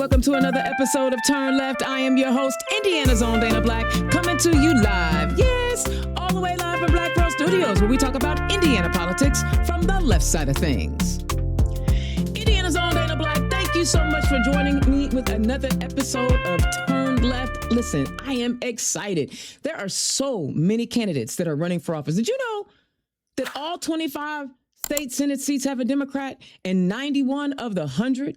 welcome to another episode of Turn Left. I am your host, Indiana's own Dana Black, coming to you live. Yes, all the way live from Black Pearl Studios, where we talk about Indiana politics from the left side of things. Indiana's own Dana Black, thank you so much for joining me with another episode of Turn Left. Listen, I am excited. There are so many candidates that are running for office. Did you know that all 25 state Senate seats have a Democrat and 91 of the 100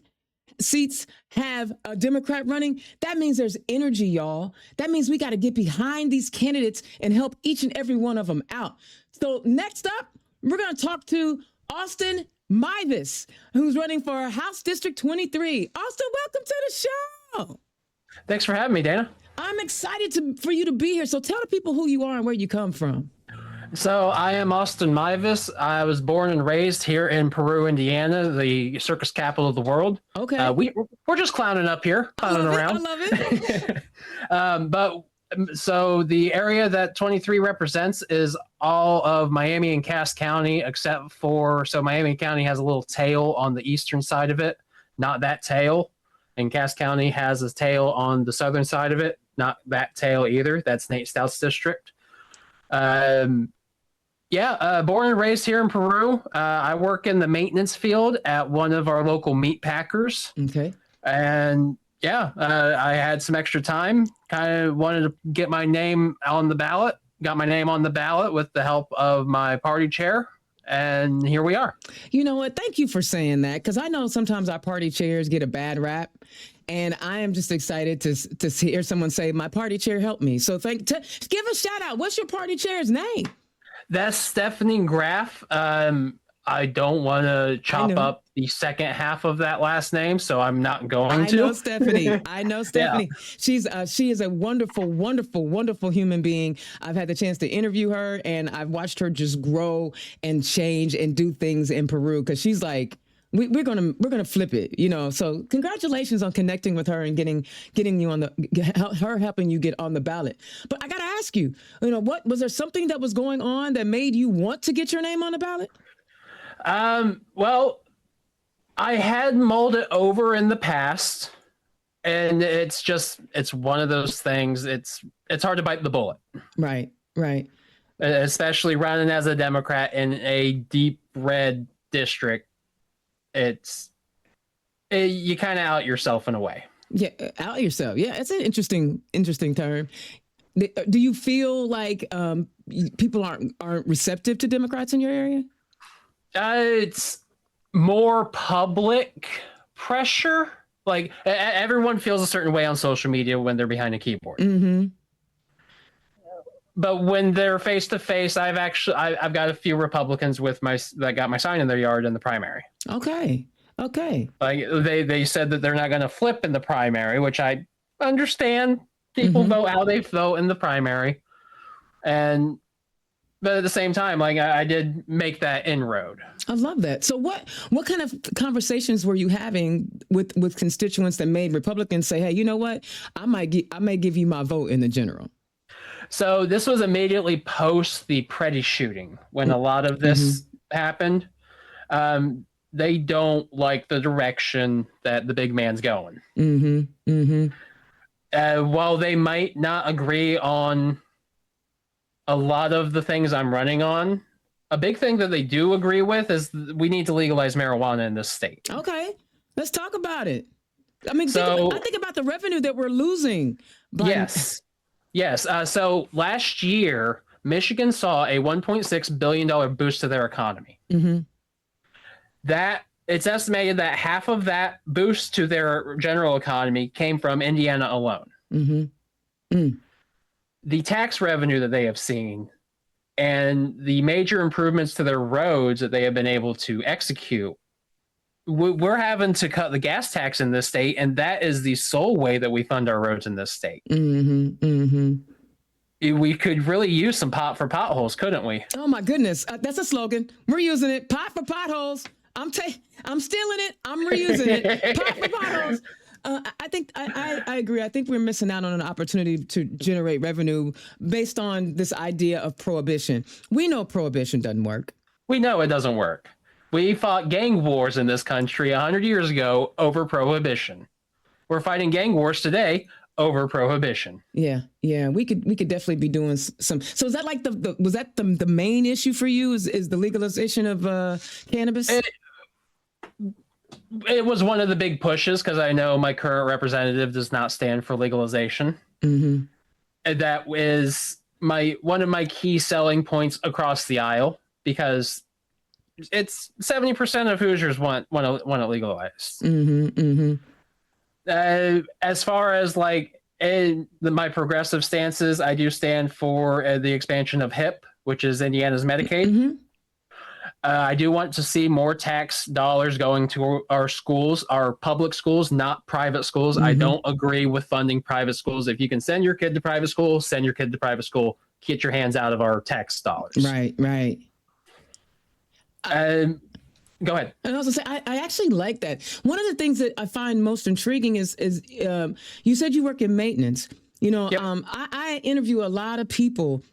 seats have a Democrat running? That means there's energy, y'all. That means we got to get behind these candidates and help each and every one of them out. So next up, we're going to talk to Austin Meives, who's running for House District 23. Austin, welcome to the show. Thanks for having me, Dana. I'm excited for you to be here. So tell the people who you are and where you come from. So I am Austin Meives. I was born and raised here in Peru, Indiana, the circus capital of the world. Okay. We're just clowning up here, clowning around. I love it. So the area that 23 represents is all of Miami and Cass County, except for, so Miami County has a little tail on the eastern side of it, not that tail. And Cass County has a tail on the southern side of it, not that tail either. That's Nate Stout's district. Born and raised here in Peru. I work in the maintenance field at one of our local meat packers. Okay. And I had some extra time, kind of wanted to get my name on the ballot, got my name on the ballot with the help of my party chair. And here we are. You know what? Thank you for saying that, because I know sometimes our party chairs get a bad rap. And I am just excited to hear someone say, my party chair helped me. So give a shout out. What's your party chair's name? That's Stephanie Graff. I don't want to chop up the second half of that last name, so I'm not going to. I know Stephanie. Yeah. She is a wonderful, wonderful, wonderful human being. I've had the chance to interview her, and I've watched her just grow and change and do things in Peru, because she's like, we're gonna flip it, you know. So congratulations on connecting with her and getting you on her helping you get on the ballot. But I gotta ask you, what was there something that was going on that made you want to get your name on the ballot? Well, I had mulled it over in the past, and it's one of those things. It's hard to bite the bullet. Right. Especially running as a Democrat in a deep red district. You kind of out yourself in a way. Yeah, out yourself. Yeah, it's an interesting term. Do you feel like people aren't receptive to Democrats in your area? It's more public pressure. Like everyone feels a certain way on social media when they're behind a keyboard. Mm-hmm. But when they're face to face, I've got a few Republicans that got my sign in their yard in the primary. Okay. Like they said that they're not going to flip in the primary, which I understand. People vote how they vote in the primary, but at the same time, like I did make that inroad. I love that. So what kind of conversations were you having with constituents that made Republicans say, hey, you know what? I may give you my vote in the general. So this was immediately post the Preddy shooting when a lot of this happened. They don't like the direction that the big man's going. While they might not agree on a lot of the things I'm running on, a big thing that they do agree with is we need to legalize marijuana in this state. Okay, let's talk about it. I mean, I think about the revenue that we're losing. Yes. So last year, Michigan saw a $1.6 billion boost to their economy. That it's estimated that half of that boost to their general economy came from Indiana alone. The tax revenue that they have seen and the major improvements to their roads that they have been able to execute, we're having to cut the gas tax in this state, and that is the sole way that we fund our roads in this state. We could really use some pot for potholes, couldn't we? Oh my goodness, that's a slogan. We're using it. Pot for potholes. I'm stealing it. I'm reusing it. Pot for potholes. I think I agree. I think we're missing out on an opportunity to generate revenue based on this idea of prohibition. We know prohibition doesn't work. We know it doesn't work. We fought gang wars in this country 100 years ago over prohibition. We're fighting gang wars today over prohibition. Yeah, we could definitely be doing some. So is that like was that the main issue for you? Is the legalization of cannabis? It was one of the big pushes because I know my current representative does not stand for legalization. Mm-hmm. And that is one of my key selling points across the aisle, because it's 70% of Hoosiers want it legalized. Mm-hmm, mm-hmm. As far as like my progressive stances, I do stand for the expansion of HIP, which is Indiana's Medicaid. Mm-hmm. I do want to see more tax dollars going to our schools, our public schools, not private schools. Mm-hmm. I don't agree with funding private schools. If you can send your kid to private school, send your kid to private school. Get your hands out of our tax dollars. Right. Go ahead. And I was gonna say, I actually like that. One of the things that I find most intriguing is you said you work in maintenance. You know, yep. I interview a lot of people,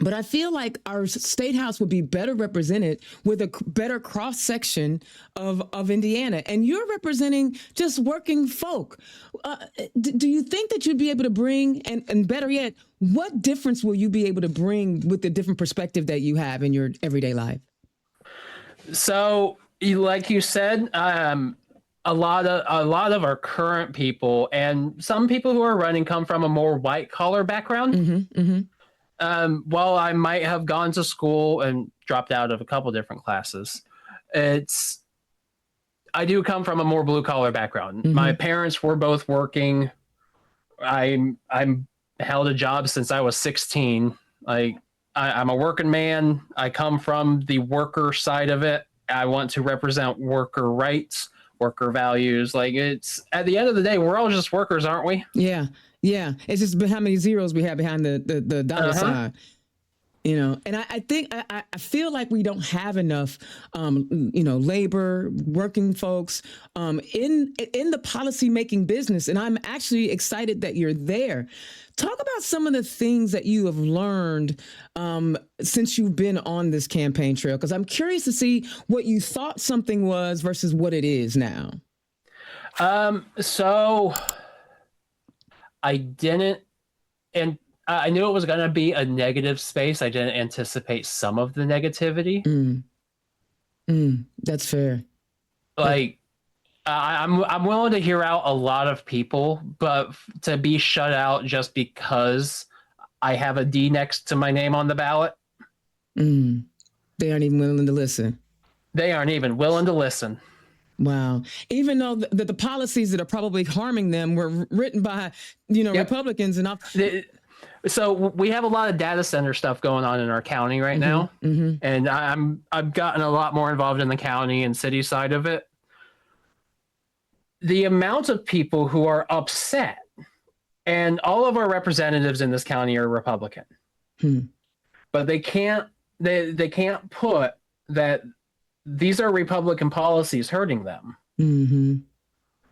but I feel like our state house would be better represented with a better cross section of Indiana. And you're representing just working folk. Do you think that you'd be able to bring, and better yet, what difference will you be able to bring with the different perspective that you have in your everyday life? So, like you said, a lot of our current people and some people who are running come from a more white collar background. Mm-hmm, mm-hmm. While I might have gone to school and dropped out of a couple different classes, I do come from a more blue collar background. Mm-hmm. My parents were both working. I'm held a job since I was 16. I'm a working man. I come from the worker side of it. I want to represent worker rights, worker values. Like, it's at the end of the day, we're all just workers, aren't we? Yeah. It's just how many zeros we have behind the dollar sign. You know, and I think I feel like we don't have enough, labor, working folks in the policy making business. And I'm actually excited that you're there. Talk about some of the things that you have learned since you've been on this campaign trail, because I'm curious to see what you thought something was versus what it is now. So I didn't, and I knew it was going to be a negative space. I didn't anticipate some of the negativity. That's fair. Like, I'm willing to hear out a lot of people, but to be shut out just because I have a D next to my name on the ballot. They aren't even willing to listen. Wow. Even though the policies that are probably harming them were written by, yep. Republicans and all. So we have a lot of data center stuff going on in our county right now. Mm-hmm. And I've gotten a lot more involved in the county and city side of it. The amount of people who are upset, and all of our representatives in this county are Republican, but they can't put that these are Republican policies hurting them. Mm-hmm.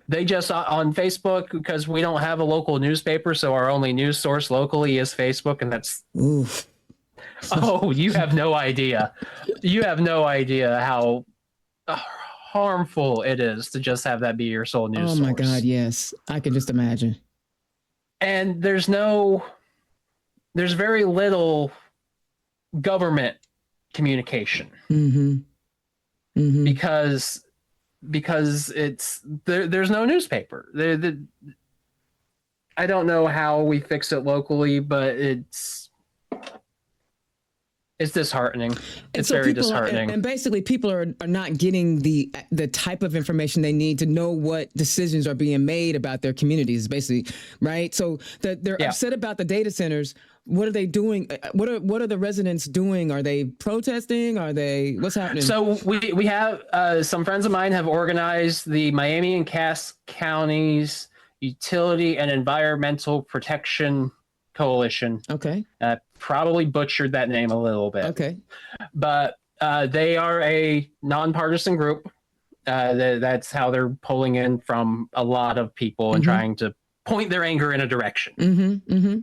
They just on Facebook, because we don't have a local newspaper, so our only news source locally is Facebook, and that's. Oof. Oh, you have no idea. You have no idea how harmful it is to just have that be your sole news source. Oh my God, yes. I can just imagine. And there's very little government communication. Because there's no newspaper. I don't know how we fix it locally, but it's disheartening. It's so very disheartening. And basically people are not getting the type of information they need to know what decisions are being made about their communities, basically, right? So they're upset about the data centers. What are they doing? What are the residents doing? Are they protesting? What's happening? So we have some friends of mine have organized the Miami and Cass Counties Utility and Environmental Protection Coalition. Okay. Probably butchered that name a little bit. Okay. But they are a nonpartisan group. That's how they're pulling in from a lot of people and trying to point their anger in a direction.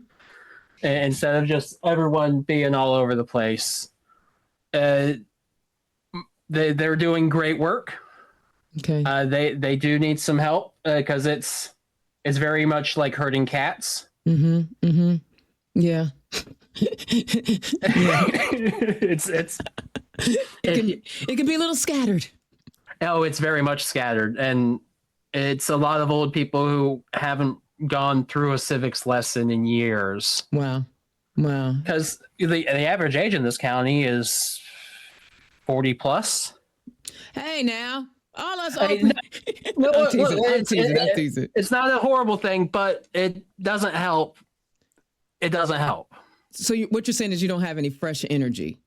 Instead of just everyone being all over the place. They're doing great work. Okay. They do need some help because it's It's very much like herding cats. Mm-hmm. Mm-hmm. Yeah. Yeah. it's It can be a little scattered. oh, it's very much scattered, and it's a lot of old people who haven't gone through a civics lesson in years. Wow. Wow. Because the average age in this county is 40 plus. Hey now. All us I old mean, no, I'm look, teasing. I'm teasing. I'm teasing. it's not a horrible thing, but it doesn't help. It doesn't help. So what you're saying is you don't have any fresh energy.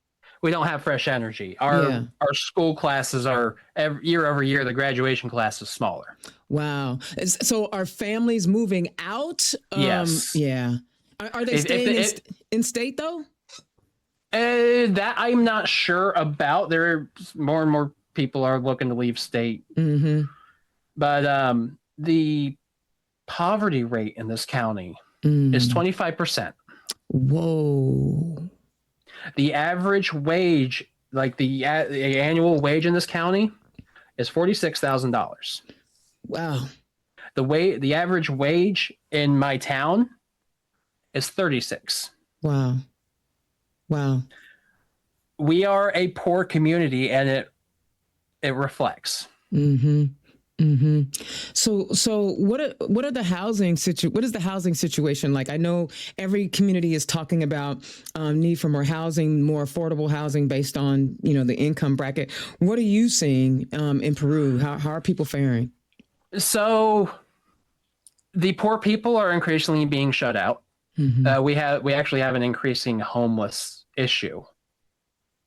We don't have fresh energy. Yeah. Our school classes are year over year. The graduation class is smaller. Wow. So are families moving out? Yes. Yeah. Are they staying in state though? That I'm not sure about. There are more and more people are looking to leave state. Mm-hmm. But the poverty rate in this county is 25%. Whoa. The average wage, like the annual wage in this county, is $46,000. Wow. The average wage in my town is 36. Wow. Wow. We are a poor community, and it reflects. Mm-hmm. Mm-hmm. So what are the housing what is the housing situation like? I know every community is talking about need for more housing, more affordable housing based on, the income bracket. What are you seeing in Peru? How are people faring? So the poor people are increasingly being shut out. Mm-hmm. We actually have an increasing homeless issue,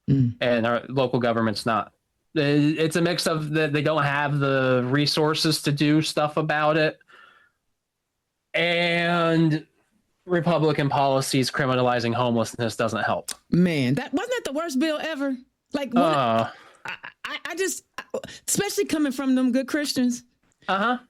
Mm. and our local government's not. It's a mix of that they don't have the resources to do stuff about it, and Republican policies criminalizing homelessness doesn't help. Man, that wasn't that the worst bill ever. Like, I just, especially coming from them good Christians. What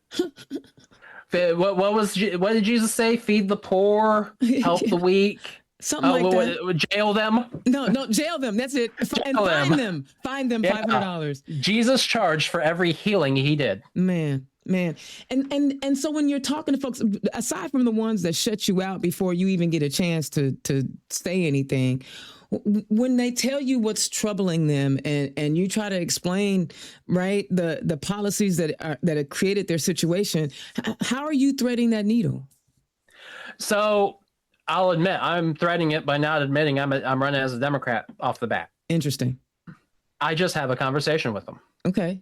did Jesus say? Feed the poor, help the weak. Something like that. Jail them? No, jail them. That's it. Find them. Find them Yeah. $500. Jesus charged for every healing he did. Man. And so when you're talking to folks, aside from the ones that shut you out before you even get a chance to say anything, when they tell you what's troubling them and you try to explain, right, the policies that have created their situation, how are you threading that needle? So I'll admit I'm threading it by not admitting I'm running as a Democrat off the bat. Interesting. I just have a conversation with them. Okay.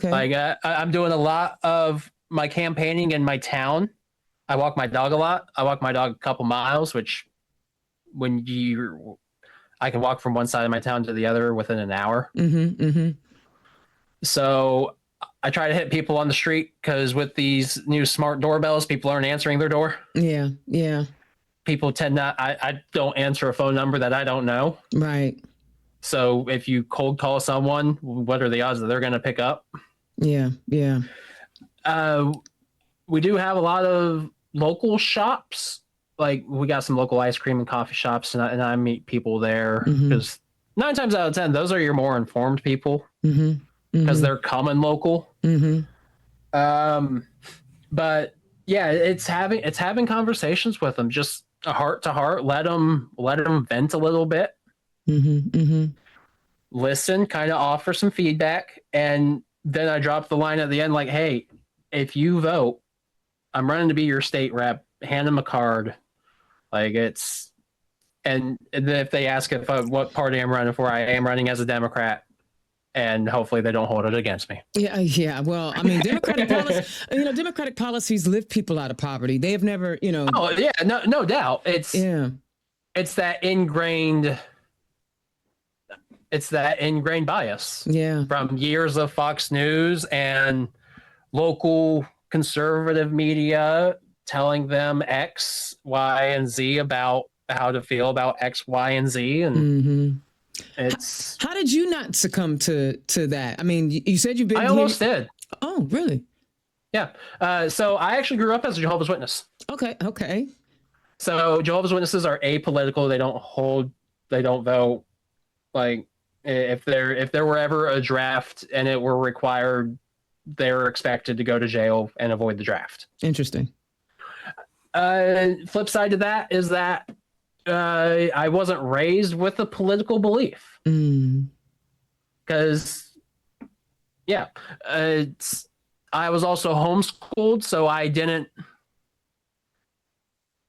Like I'm doing a lot of my campaigning in my town. I walk my dog a lot. I walk my dog a couple miles, which I can walk from one side of my town to the other within an hour. Mm-hmm, mm-hmm. So I try to hit people on the street because with these new smart doorbells, people aren't answering their door. Yeah. People tend not. I don't answer a phone number that I don't know. Right. So if you cold call someone, what are the odds that they're going to pick up? Yeah. We do have a lot of local shops. Like we got some local ice cream and coffee shops, and I meet people there because 9 times out of 10, those are your more informed people because they're coming local. But yeah, it's having conversations with them, just a heart to heart. Let them vent a little bit. Listen, kind of offer some feedback, and then I drop the line at the end like, hey, if you vote, I'm running to be your state rep. Hand them a card. Like and then if they ask what party I'm running for, I am running as a Democrat, and hopefully they don't hold it against me. Yeah. Well, I mean, democratic policies lift people out of poverty. They have never, Oh yeah, no doubt. It's that ingrained bias. Yeah. From years of Fox News and local conservative media telling them X, Y, and Z about how to feel about X, Y, and Z. And it's... How did you not succumb to that? I mean, you said you've been... I almost did. Oh, really? Yeah. So I actually grew up as a Jehovah's Witness. Okay. So Jehovah's Witnesses are apolitical. They don't vote. Like if there were ever a draft and it were required, they're expected to go to jail and avoid the draft. Interesting. Flip side to that is that I wasn't raised with a political belief because, yeah, I was also homeschooled, so I didn't.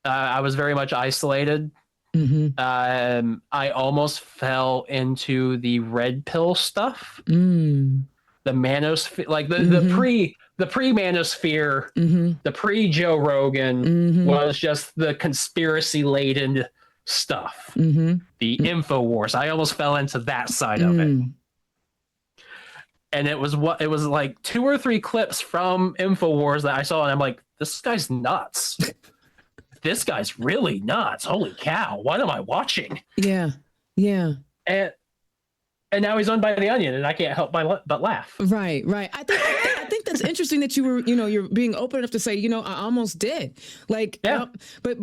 I was very much isolated. I almost fell into the red pill stuff, the manosphere, like the pre manosphere, the pre Joe Rogan was just the conspiracy laden stuff, the info wars. I almost fell into that side of it, and it was like 2 or 3 clips from InfoWars that I saw, and I'm like, this guy's nuts. This guy's really nuts. Holy cow. What am I watching? Yeah. Yeah. And now he's owned by the Onion, and I can't help but laugh. Right. I think that's interesting that you were, you're being open enough to say, I almost did. Like, yeah. But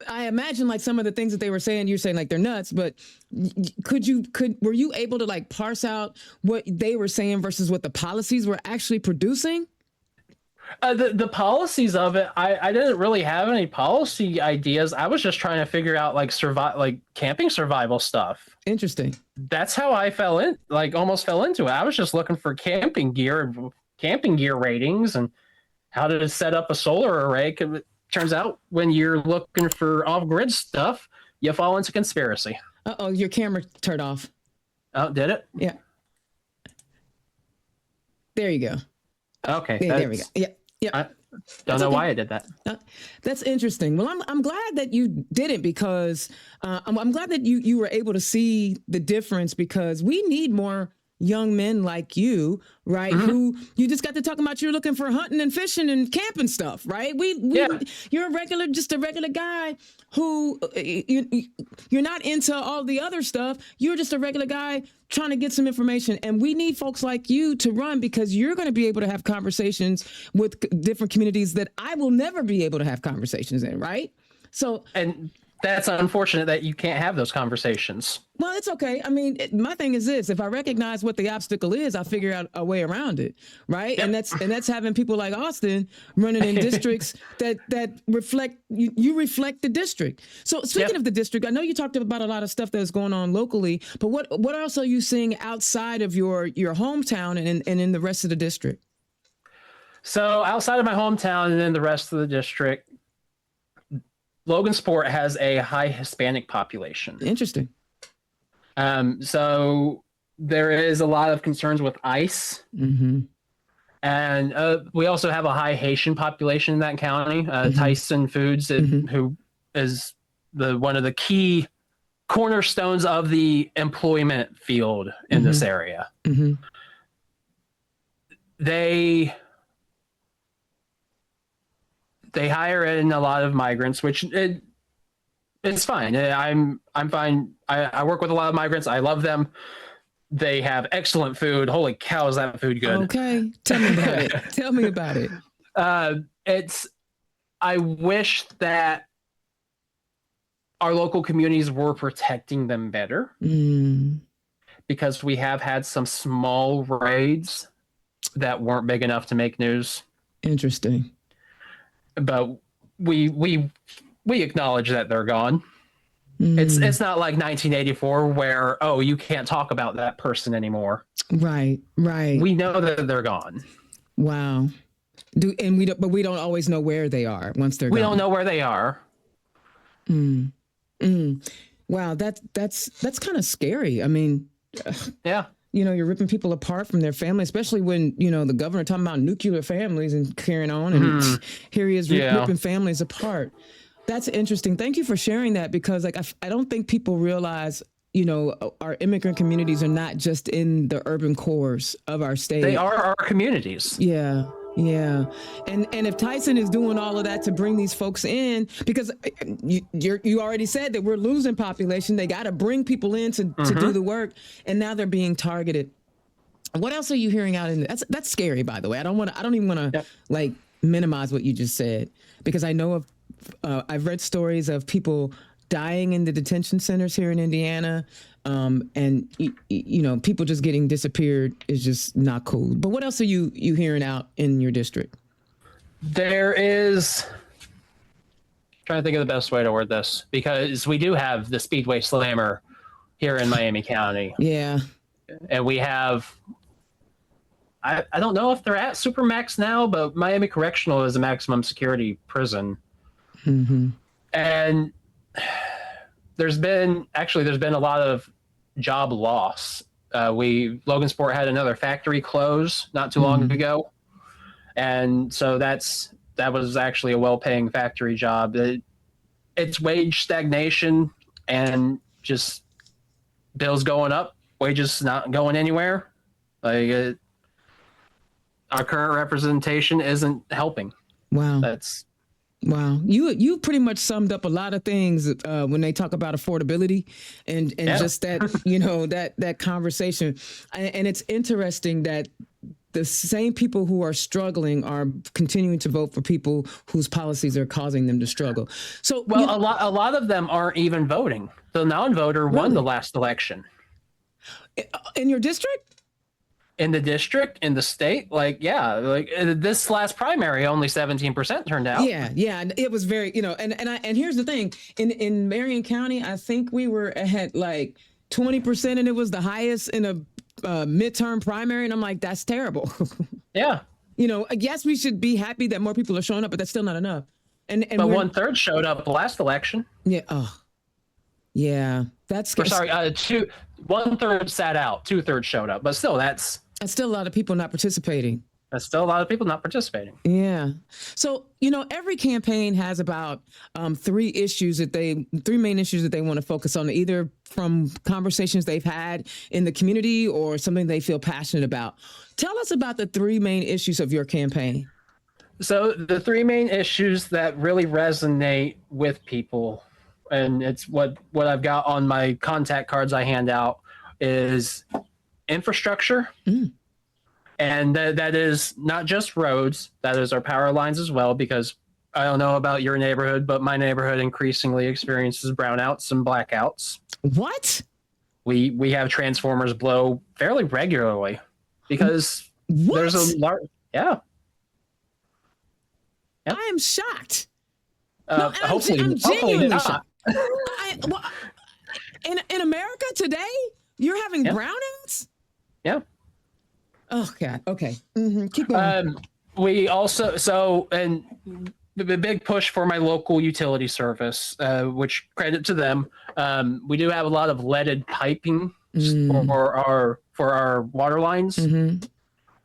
I imagine like some of the things that they were saying, you're saying like they're nuts, but were you able to like parse out what they were saying versus what the policies were actually producing? The policies of it, I didn't really have any policy ideas. I was just trying to figure out like camping survival stuff. Interesting. That's how I almost fell into it. I was just looking for camping gear ratings and how to set up a solar array. It turns out when you're looking for off-grid stuff, you fall into conspiracy. Uh-oh, your camera turned off. Oh, did it? Yeah. There you go. Okay. There we go. Yeah. I don't know why I did that. That's interesting. Well, I'm glad that you didn't, because I'm glad that you were able to see the difference, because we need more young men like you, right? Who you just got to talking about, you're looking for hunting and fishing and camping stuff, right? You're just a regular guy who you're not into all the other stuff. You're just a regular guy trying to get some information, and we need folks like you to run, because you're going to be able to have conversations with different communities that I will never be able to have conversations in, right? So, and that's unfortunate that you can't have those conversations. Well, it's okay. I mean, my thing is this: if I recognize what the obstacle is, I'll figure out a way around it, right? Yep. And that's having people like Austin running in districts that reflect you reflect the district. So speaking of the district, I know you talked about a lot of stuff that's going on locally, but what else are you seeing outside of your hometown and in the rest of the district? So outside of my hometown and in the rest of the district, Logansport has a high Hispanic population. Interesting. So there is a lot of concerns with ICE. And we also have a high Haitian population in that county. Tyson Foods, who is one of the key cornerstones of the employment field in this area. They hire in a lot of migrants, which it's fine. I'm fine. I work with a lot of migrants. I love them. They have excellent food. Holy cow, is that food good? Okay, tell me about it. Tell me about it. I wish that our local communities were protecting them better, because we have had some small raids that weren't big enough to make news. Interesting. But we acknowledge that they're gone. It's not like 1984 where, oh, you can't talk about that person anymore. Right. We know that they're gone. Wow. But we don't always know where they are once they're gone. We don't know where they are. Wow, that's kind of scary. I mean, yeah. You're ripping people apart from their family, especially when, the governor talking about nuclear families and carrying on. And here he is ripping families apart. That's interesting. Thank you for sharing that, because I don't think people realize, our immigrant communities are not just in the urban cores of our state. They are our communities. Yeah. And if Tyson is doing all of that to bring these folks in, because you already said that we're losing population, they got to bring people in to do the work, and now they're being targeted. What else are you hearing out in that's scary, by the way. I don't even want to like minimize what you just said, because I know I've read stories of people dying in the detention centers here in Indiana. And people just getting disappeared is just not cool. But what else are you hearing out in your district? There is trying to think of the best way to word this, because we do have the Speedway Slammer here in Miami County. Yeah. And we have, I don't know if they're at Supermax now, but Miami Correctional is a maximum security prison. Mm-hmm. And there's been a lot of job loss. Logansport had another factory close not too long ago. And so that was actually a well-paying factory job. It's wage stagnation and just bills going up, wages not going anywhere. Like our current representation isn't helping. Wow. Wow. You pretty much summed up a lot of things when they talk about affordability and just that, that conversation. And it's interesting that the same people who are struggling are continuing to vote for people whose policies are causing them to struggle. So, a lot of them aren't even voting. The non-voter won the last election. In your district? In the district, in the state, this last primary, only 17% turned out. Yeah, and it was very, and here's the thing: in Marion County, I think we were ahead like 20%, and it was the highest in a midterm primary, and I'm like, that's terrible. Yeah. I guess we should be happy that more people are showing up, but that's still not enough. But 1/3 showed up last election. Yeah. Oh, yeah. That's 1/3 sat out, 2/3 showed up, but still, that's still a lot of people not participating. That's still a lot of people not participating. Yeah. So, every campaign has about three main issues that they want to focus on, either from conversations they've had in the community or something they feel passionate about. Tell us about the three main issues of your campaign. So the three main issues that really resonate with people, and it's what I've got on my contact cards I hand out, is infrastructure. And that is not just roads, that is our power lines as well, because I don't know about your neighborhood, but my neighborhood increasingly experiences brownouts and blackouts. What? We have transformers blow fairly regularly because there's a large, yeah. I am shocked. Hopefully, I'm genuinely not. shocked. In America today, you're having brownouts? Yeah. Oh God. Okay. Keep going. We also and the big push for my local utility service, which credit to them. We do have a lot of leaded piping for our water lines.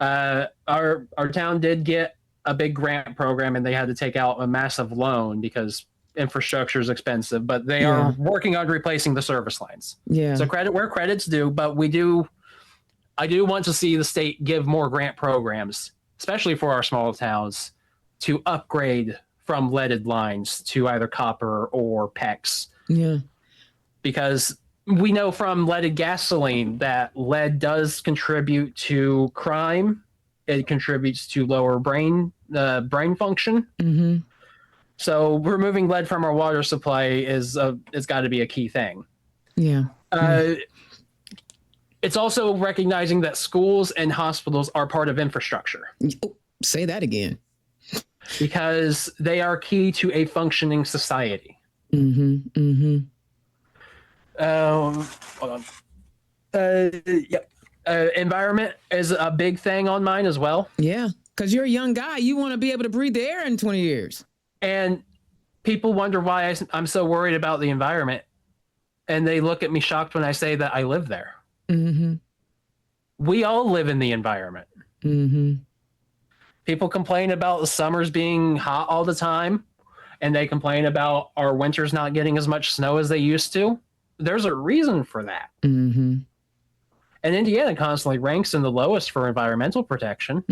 Our town did get a big grant program, and they had to take out a massive loan because infrastructure is expensive. But they are working on replacing the service lines. Yeah. So credit where credit's due. But I do want to see the state give more grant programs, especially for our small towns, to upgrade from leaded lines to either copper or PEX. Yeah. Because we know from leaded gasoline that lead does contribute to crime. It contributes to lower brain function. So removing lead from our water supply is got to be a key thing. Yeah. It's also recognizing that schools and hospitals are part of infrastructure. Oh, say that again. Because they are key to a functioning society. Hold on. Environment is a big thing on mine as well. Yeah, because you're a young guy. You want to be able to breathe the air in 20 years. And people wonder why I'm so worried about the environment. And they look at me shocked when I say that I live there. We all live in the environment. People complain about the summers being hot all the time, and they complain about our winters not getting as much snow as they used to. There's a reason for that. And Indiana constantly ranks in the lowest for environmental protection.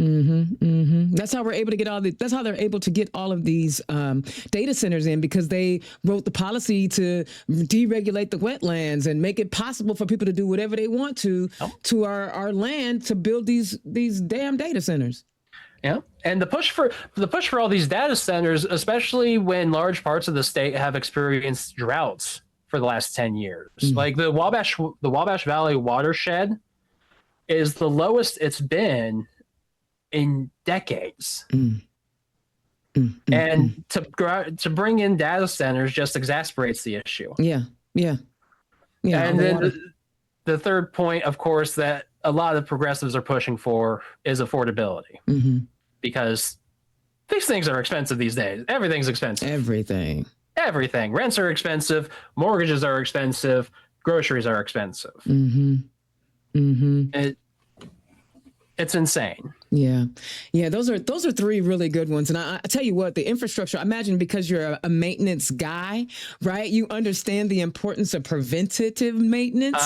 That's how we're able to get that's how they're able to get all of these data centers in, because they wrote the policy to deregulate the wetlands and make it possible for people to do whatever they want to our land to build these damn data centers. Yeah. And the push for all these data centers, especially when large parts of the state have experienced droughts for the last 10 years. Like the Wabash Valley watershed is the lowest it's been in decades. And to bring in data centers just exasperates the issue. Yeah. And then the third point, of course, that a lot of progressives are pushing for is affordability, because these things are expensive these days. Everything's expensive. Everything. Rents are expensive. Mortgages are expensive. Groceries are expensive. It's insane. Yeah. Those are three really good ones. And I tell you what, the infrastructure, I imagine because you're a maintenance guy, right? You understand the importance of preventative maintenance.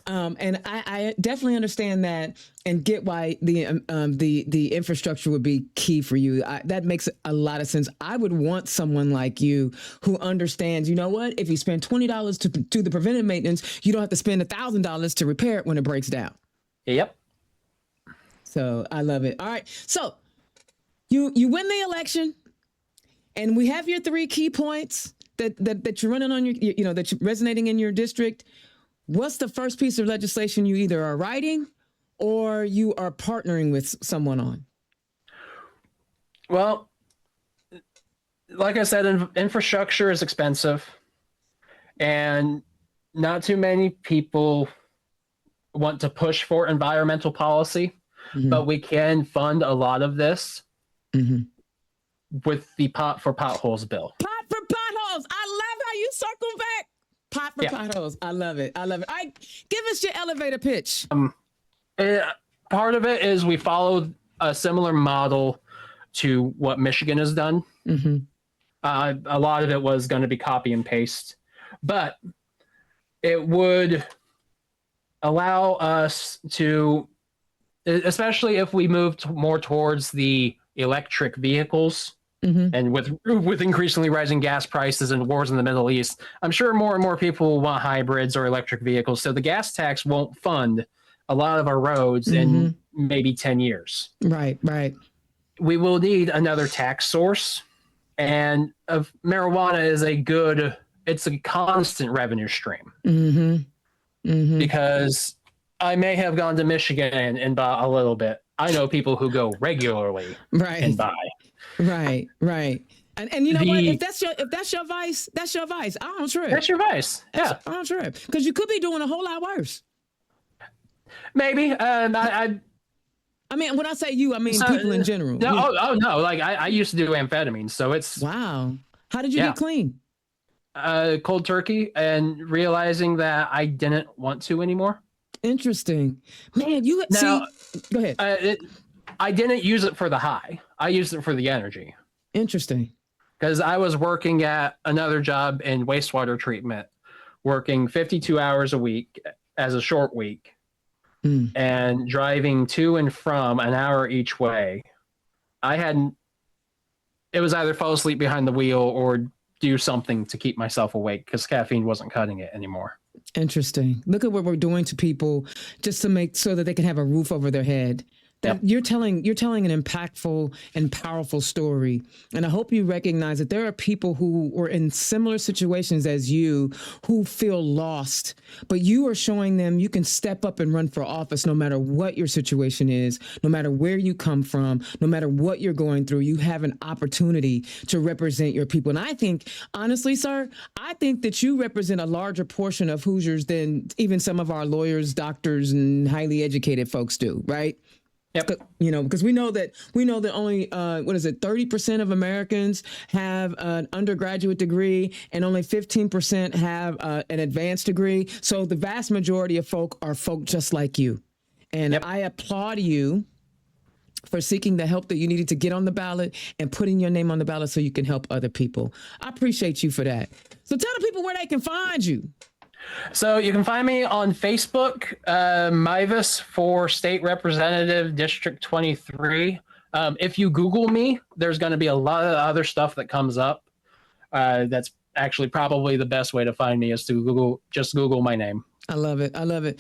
And I definitely understand that and get why the infrastructure would be key for you. That makes a lot of sense. I would want someone like you who understands, you know what, if you spend $20 to do the preventive maintenance, you don't have to spend $1,000 to repair it when it breaks down. Yep. So I love it. All right. So you win the election, and we have your three key points that you're running on that you're resonating in your district. What's the first piece of legislation you either are writing or you are partnering with someone on? Well, like I said, infrastructure is expensive, and not too many people want to push for environmental policy. But we can fund a lot of this with the Pot for Potholes bill. Pot for Potholes. I love how you circle back. Pot for Potholes. I love it. All right, give us your elevator pitch. Part of it is we followed a similar model to what Michigan has done. A lot of it was going to be copy and paste, but it would allow us to, especially if we moved more towards the electric vehicles, and with increasingly rising gas prices and wars in the Middle East, I'm sure more and more people will want hybrids or electric vehicles. So the gas tax won't fund a lot of our roads in maybe 10 years. Right. We will need another tax source, and marijuana is it's a constant revenue stream. Because I may have gone to Michigan and bought a little bit. I know people who go regularly and buy. Right. And you know what? If that's your vice, that's your vice. I don't trip. That's your vice. Yeah. I don't trip. Because you could be doing a whole lot worse. Maybe. I mean, when I say you, I mean people in general. No, no. Like I used to do amphetamines, so it's wow. How did you get clean? Cold turkey, and realizing that I didn't want to anymore. Interesting, man. Go ahead. I didn't use it for the high. I used it for the energy. Interesting. Because I was working at another job in wastewater treatment, working 52 hours a week as a short week, and driving to and from an hour each way. It was either fall asleep behind the wheel or do something to keep myself awake, because caffeine wasn't cutting it anymore. Interesting. Look at what we're doing to people just to make so that they can have a roof over their head. You're telling an impactful and powerful story. And I hope you recognize that there are people who were in similar situations as you who feel lost, but you are showing them you can step up and run for office no matter what your situation is, no matter where you come from, no matter what you're going through. You have an opportunity to represent your people. And I think, honestly, sir, I think that you represent a larger portion of Hoosiers than even some of our lawyers, doctors, and highly educated folks do, right? Yep. Because we know that only 30% of Americans have an undergraduate degree and only 15% have an advanced degree. So the vast majority of folk are folk just like you. And I applaud you for seeking the help that you needed to get on the ballot and putting your name on the ballot so you can help other people. I appreciate you for that. So tell the people where they can find you. So you can find me on Facebook, Meives for State Representative District 23. If you Google me, there's going to be a lot of other stuff that comes up. That's actually probably the best way to find me is to just Google my name. I love it.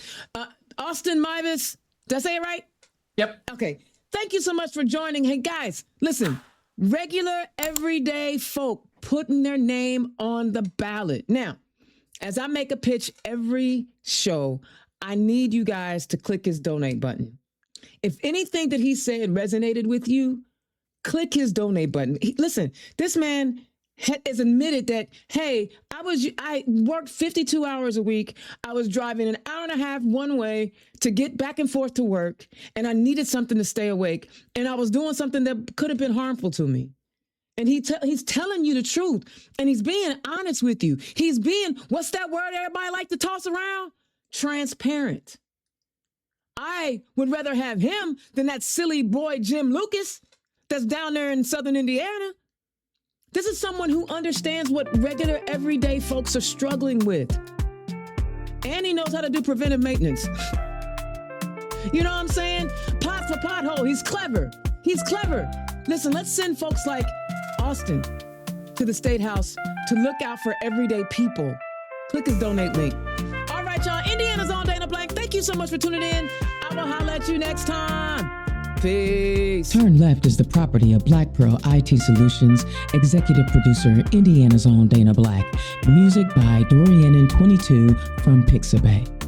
Austin Meives, did I say it right? Yep. Okay. Thank you so much for joining. Hey, guys, listen, regular, everyday folk putting their name on the ballot. Now, as I make a pitch every show, I need you guys to click his donate button. If anything that he said resonated with you, Click his donate button. Listen, this man has admitted that, hey, I worked 52 hours a week. I was driving an hour and a half one way to get back and forth to work, and I needed something to stay awake. And I was doing something that could have been harmful to me. And he's telling you the truth, and he's being honest with you. He's being, what's that word everybody like to toss around? Transparent. I would rather have him than that silly boy Jim Lucas that's down there in Southern Indiana. This is someone who understands what regular, everyday folks are struggling with. And he knows how to do preventive maintenance. You know what I'm saying? Pot for pothole. He's clever. He's clever. Listen, let's send folks like Austin to the State House to look out for everyday people. Click his donate link. All right, y'all. Indiana's on Dana Blank. Thank you so much for tuning in. I will holler at you next time. Peace. Turn Left is the property of Black Pearl IT Solutions, executive producer, Indiana's own Dana Black. Music by Dorian and 22 from Pixabay.